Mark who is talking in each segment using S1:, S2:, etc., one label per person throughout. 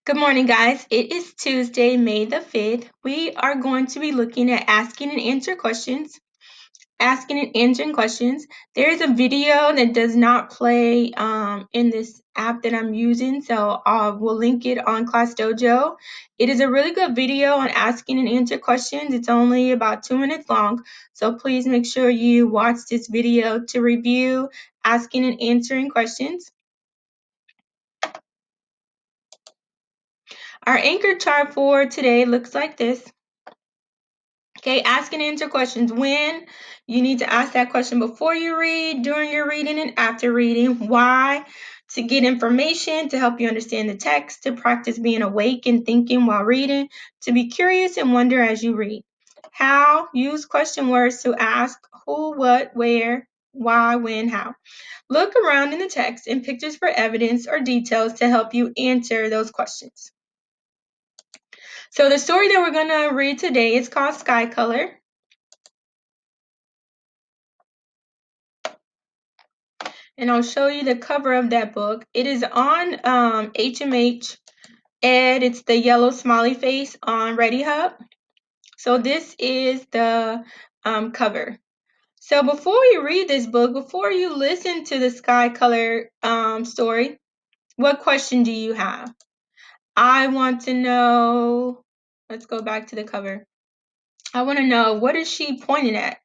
S1: Good morning, guys. It is Tuesday, May the 5th. We are going to be looking at asking and answering questions. There is a video that does not play in this app that I'm using, so we'll link it on Class Dojo. It is a really good video on asking and answering questions. It's only about 2 minutes long, so please make sure you watch this video to review asking and answering questions. Our anchor chart for today looks like this. Okay, ask and answer questions. When you need to ask that question before you read, during your reading, and after reading. Why? To get information, to help you understand the text, to practice being awake and thinking while reading, to be curious and wonder as you read. How? Use question words to ask who, what, where, why, when, how. Look around in the text and pictures for evidence or details to help you answer those questions. So the story that we're going to read today is called Sky Color. And I'll show you the cover of that book. It is on HMH Ed. It's the yellow smiley face on ReadyHub. So this is the cover. So before you read this book, before you listen to the Sky Color story, what question do you have? I want to know, let's go back to the cover. I want to know, what is she pointing at?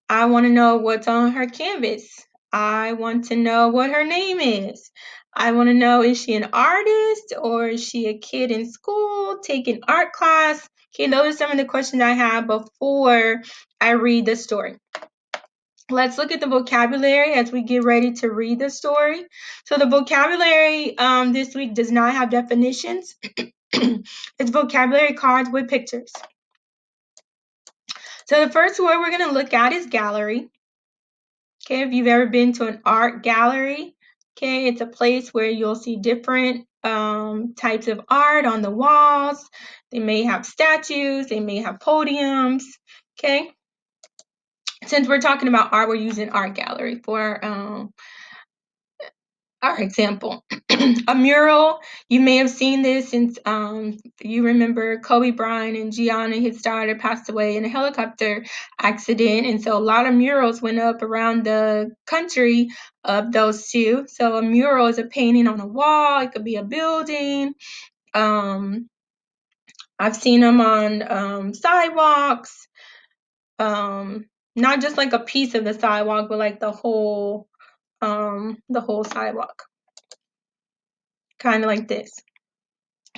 S1: I want to know what's on her canvas. I want to know what her name is. I want to know, is she an artist or is she a kid in school taking art class? Okay, those are some of the questions I have before I read the story. Let's look at the vocabulary as we get ready to read the story. So the vocabulary this week does not have definitions. It's vocabulary cards with pictures. So the first word we're going to look at is gallery. Okay, if you've ever been to an art gallery, okay, it's a place where you'll see different types of art on the walls. They may have statues, they may have podiums, okay? Since we're talking about art, we're using art gallery for our example. A mural, you may have seen this since you remember Kobe Bryant and Gianna, his daughter, passed away in a helicopter accident. And so a lot of murals went up around the country of those two. So a mural is a painting on a wall. It could be a building. I've seen them on sidewalks. Not just like a piece of the sidewalk, but like the whole sidewalk. Kind of like this.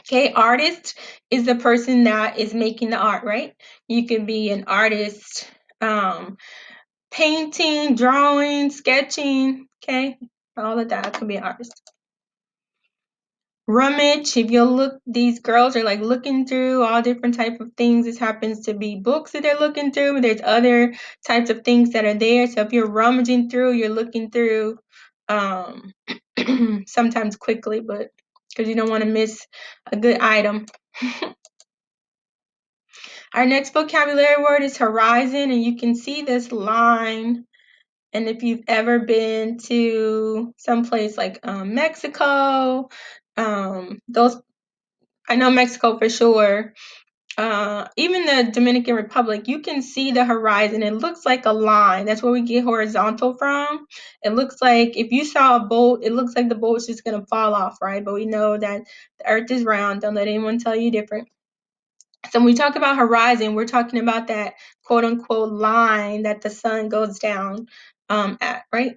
S1: Okay, artist is the person that is making the art, right? You could be an artist painting, drawing, sketching, okay? All of that could be an artist. Rummage, if you look, these girls are like looking through all different type of things. This happens to be books that they're looking through. There's other types of things that are there. So if you're rummaging through, you're looking through sometimes quickly, but because you don't want to miss a good item. Our next vocabulary word is horizon, and you can see this line. And if you've ever been to someplace like Mexico, those, I know Mexico for sure, even the Dominican Republic, you can see the horizon. It looks like a line. That's where we get horizontal from. It looks like if you saw a boat, it looks like the boat's just going to fall off, right? But we know that the earth is round. Don't let anyone tell you different. So when we talk about horizon, we're talking about that quote unquote line that the sun goes down at, right?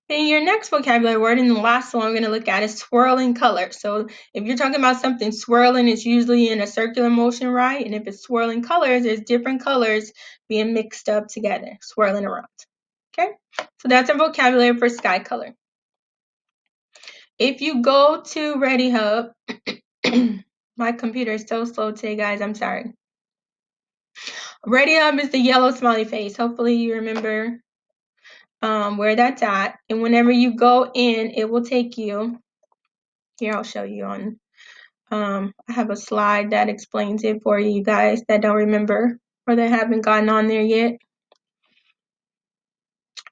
S1: And your next vocabulary word, and the last one we're going to look at, is swirling color. So if you're talking about something swirling, it's usually in a circular motion, right? And if it's swirling colors, there's different colors being mixed up together, swirling around. Okay? So that's our vocabulary for sky color. If you go to ReadyHub, my computer is so slow today, guys. I'm sorry. ReadyHub is the yellow smiley face. Hopefully you remember where that's at. And whenever you go in, it will take you. Here, I'll show you on. I have a slide that explains it for you guys that don't remember or that haven't gotten on there yet.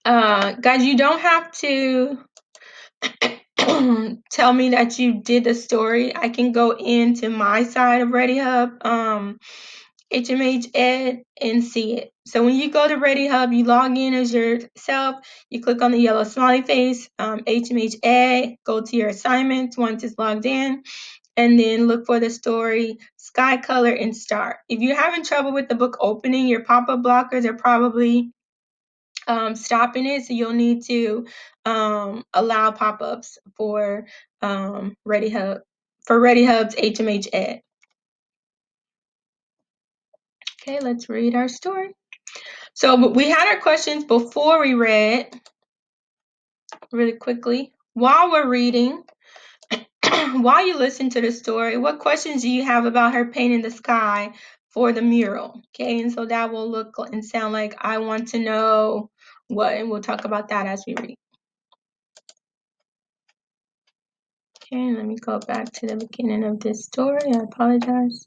S1: Guys, you don't have to tell me that you did the story, I can go into my side of ReadyHub, HMH Ed, and see it. So when you go to ReadyHub, you log in as yourself, you click on the yellow smiley face, HMH Ed, go to your assignments once it's logged in, and then look for the story, Sky Color, and start. If you're having trouble with the book opening, your pop-up blockers are probably stopping it, so you'll need to allow pop-ups for ReadyHub, for ReadyHub's HMH Ed. Okay, let's read our story. So we had our questions before we read, really quickly. While we're reading, while you listen to the story, what questions do you have about her painting the sky for the mural? Okay, and so that will look and sound like I want to know what, and we'll talk about that as we read. Okay, let me go back to the beginning of this story. I apologize.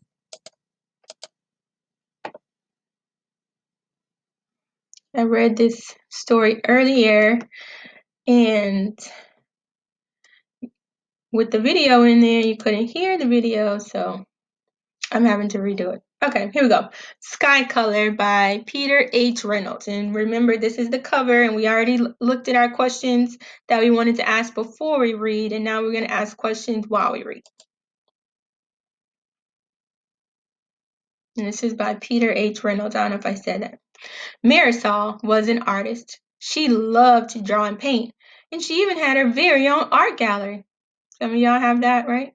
S1: I read this story earlier, and with the video in there, you couldn't hear the video, so I'm having to redo it. Okay, here we go. Sky Color by Peter H. Reynolds. And remember, this is the cover, and we already looked at our questions that we wanted to ask before we read, and now we're going to ask questions while we read. And this is by Peter H. Reynolds. I don't know if I said that. Marisol was an artist. She loved to draw and paint, and she even had her very own art gallery. Some of y'all have that, right?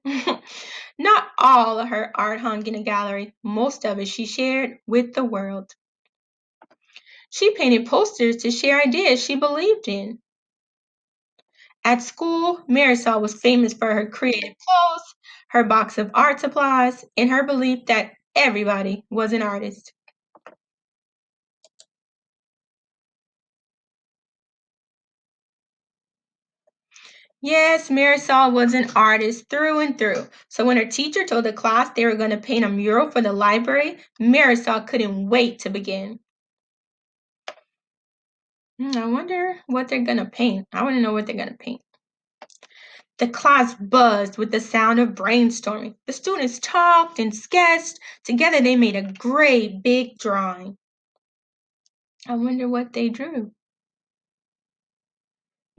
S1: Not all of her art hung in a gallery. Most of it she shared with the world. She painted posters to share ideas she believed in. At school, Marisol was famous for her creative clothes, her box of art supplies, and her belief that everybody was an artist. Yes, Marisol was an artist through and through. So when her teacher told the class they were going to paint a mural for the library, Marisol couldn't wait to begin. I wonder what they're going to paint. I want to know what they're going to paint. The class buzzed with the sound of brainstorming. The students talked and sketched. Together they made a great big drawing. I wonder what they drew.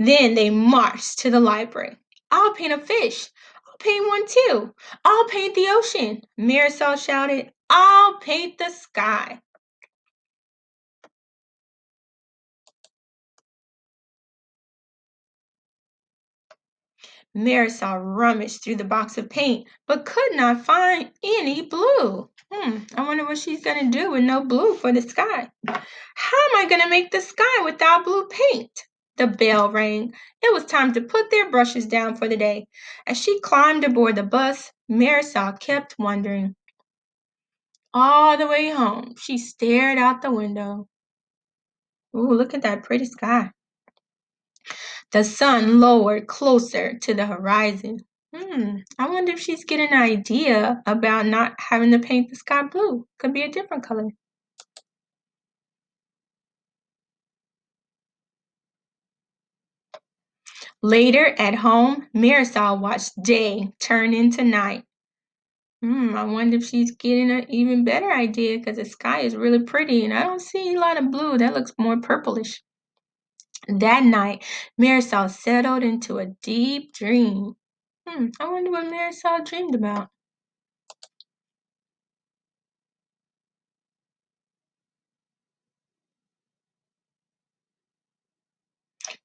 S1: Then they marched to the library. I'll paint a fish. I'll paint one too. I'll paint the ocean. Marisol shouted, I'll paint the sky. Marisol rummaged through the box of paint, but could not find any blue. I wonder what she's going to do with no blue for the sky. How am I going to make the sky without blue paint? The bell rang. It was time to put their brushes down for the day. As she climbed aboard the bus, Marisol kept wondering. All the way home, she stared out the window. Ooh, look at that pretty sky. The sun lowered closer to the horizon. I wonder if she's getting an idea about not having to paint the sky blue. Could be a different color. Later at home, Marisol watched day turn into night. I wonder if she's getting an even better idea because the sky is really pretty and I don't see a lot of blue. That looks more purplish. That night, Marisol settled into a deep dream. I wonder what Marisol dreamed about.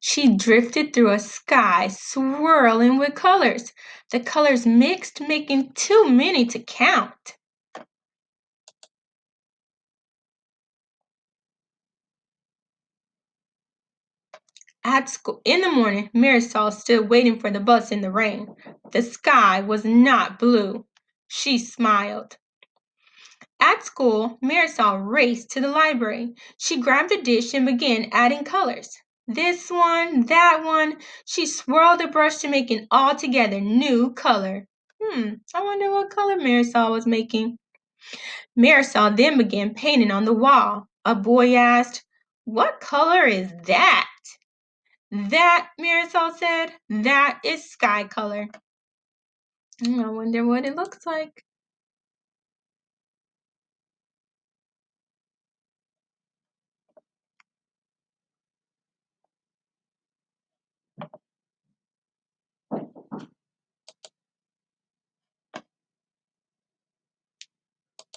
S1: She drifted through a sky swirling with colors. The colors mixed, making too many to count. At school in the morning, Marisol stood waiting for the bus in the rain. The sky was not blue. She smiled. At school, Marisol raced to the library. She grabbed a dish and began adding colors. This one, that one. She swirled the brush to make an altogether new color. I wonder what color Marisol was making. Marisol then began painting on the wall. A boy asked, "What color is that?" That, Marisol said, that is sky color. I wonder what it looks like.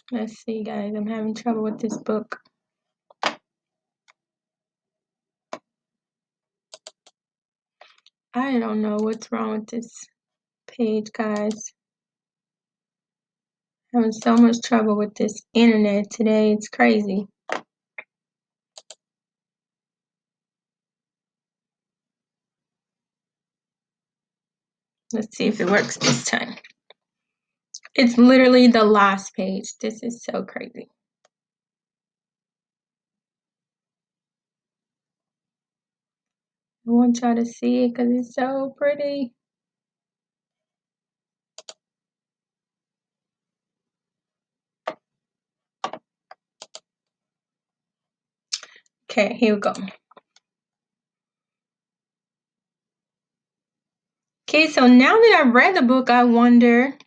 S1: Let's see, guys. I'm having trouble with this book. I don't know what's wrong with this page, guys. I'm having so much trouble with this internet today. It's crazy. Let's see if it works this time. It's literally the last page. This is so crazy. I want y'all to see it because it's so pretty. Okay, here we go. Okay, so now that I've read the book, I wonder,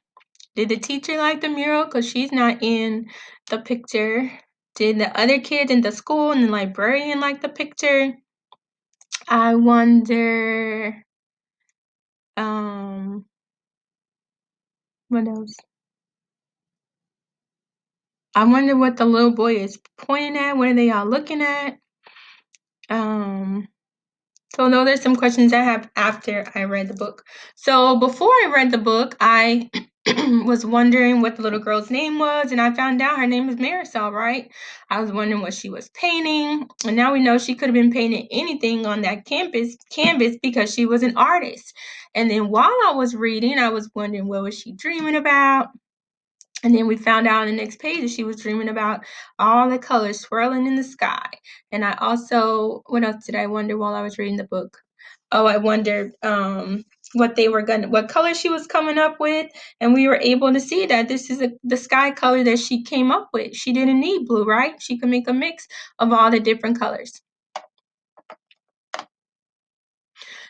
S1: did the teacher like the mural? Because she's not in the picture. Did the other kids in the school and the librarian like the picture? I wonder, what else? I wonder what the little boy is pointing at. What are they all looking at? So those are some questions I have after I read the book. So before I read the book, I was wondering what the little girl's name was, and I found out her name is Marisol, right? I was wondering what she was painting, and now we know she could have been painting anything on that canvas because she was an artist. And then while I was reading, I was wondering what was she dreaming about? And then we found out on the next page that she was dreaming about all the colors swirling in the sky. And I also, what else did I wonder while I was reading the book? Oh, I wondered what color she was coming up with. And we were able to see that this is the sky color that she came up with. She didn't need blue, right? She could make a mix of all the different colors.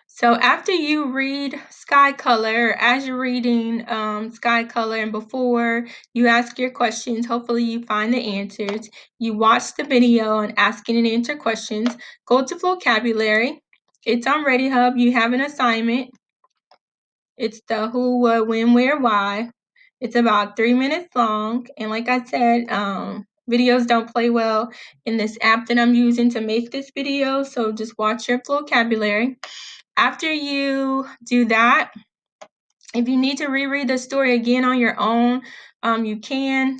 S1: So after you read sky color, as you're reading sky color and before you ask your questions, hopefully you find the answers. You watch the video on asking and answer questions. Go to vocabulary. It's on Ready Hub. You have an assignment. It's the who, what, when, where, why. It's about 3 minutes long. And like I said, videos don't play well in this app that I'm using to make this video. So just watch your vocabulary. After you do that, if you need to reread the story again on your own, you can,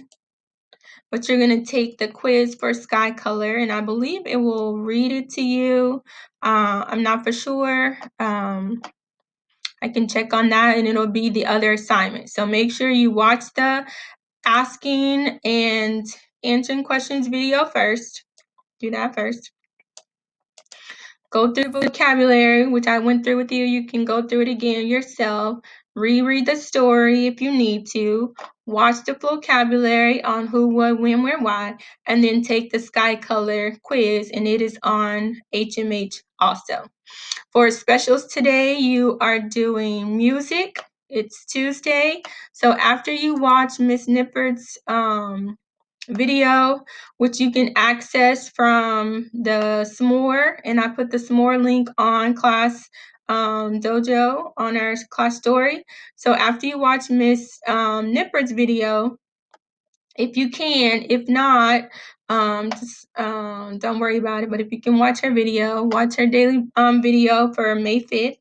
S1: but you're going to take the quiz for sky color, and I believe it will read it to you. I'm not for sure. I can check on that, and it'll be the other assignment. So make sure you watch the asking and answering questions video first. Do that first. Go through vocabulary, which I went through with you. You can go through it again yourself. Reread the story if you need to. Watch the vocabulary on who, what, when, where, why, and then take the sky color quiz, and it is on HMH also. For specials today, you are doing music. It's Tuesday. So after you watch Miss Nippard's video, which you can access from the S'more, and I put the S'more link on class dojo on our class story. So after you watch Miss Nippard's video, if you can, if not, just don't worry about it, but if you can watch her video, watch her daily video for May 5th,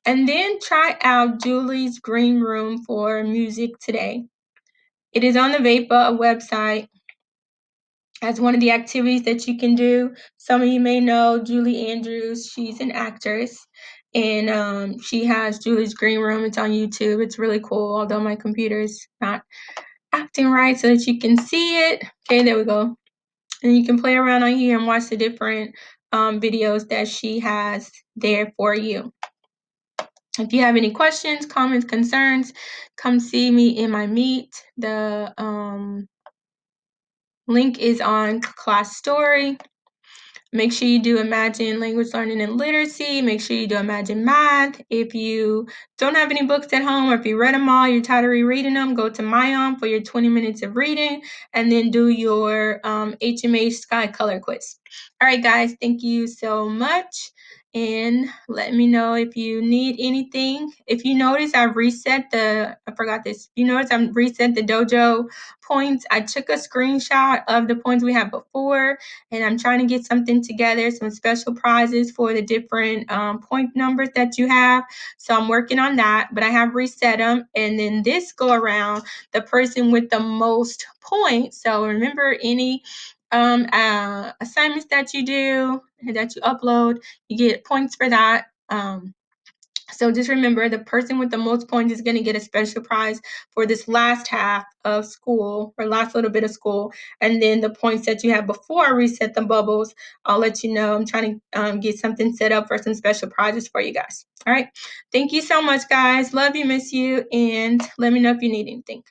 S1: and then try out Julie's Green Room for music today. It is on the VEPA website as one of the activities that you can do. Some of you may know Julie Andrews. She's an actress, and she has Julie's Green Room. It's on YouTube. It's really cool, although my computer is not acting right so that you can see it. Okay, there we go. And you can play around on here and watch the different videos that she has there for you. If you have any questions, comments, concerns, come see me in my meet. The link is on class story. Make sure you do Imagine Language Learning and Literacy. Make sure you do Imagine Math. If you don't have any books at home, or if you read them all, you're tired of rereading them, go to MyOM for your 20 minutes of reading, and then do your HMH Sky Color Quiz. All right, guys, thank you so much. And let me know if you need anything. If you notice, I've reset I forgot this. You notice I've reset the dojo points. I took a screenshot of the points we had before, and I'm trying to get something together, some special prizes for the different point numbers that you have. So I'm working on that, but I have reset them. And then this go around, the person with the most points. So remember, any assignments that you do and that you upload, you get points for that. So just remember, the person with the most points is going to get a special prize for this last half of school, or last little bit of school. And then the points that you have before I reset the bubbles, I'll let you know. I'm trying to get something set up for some special prizes for you guys. All right. Thank you so much, guys. Love you, miss you. And let me know if you need anything.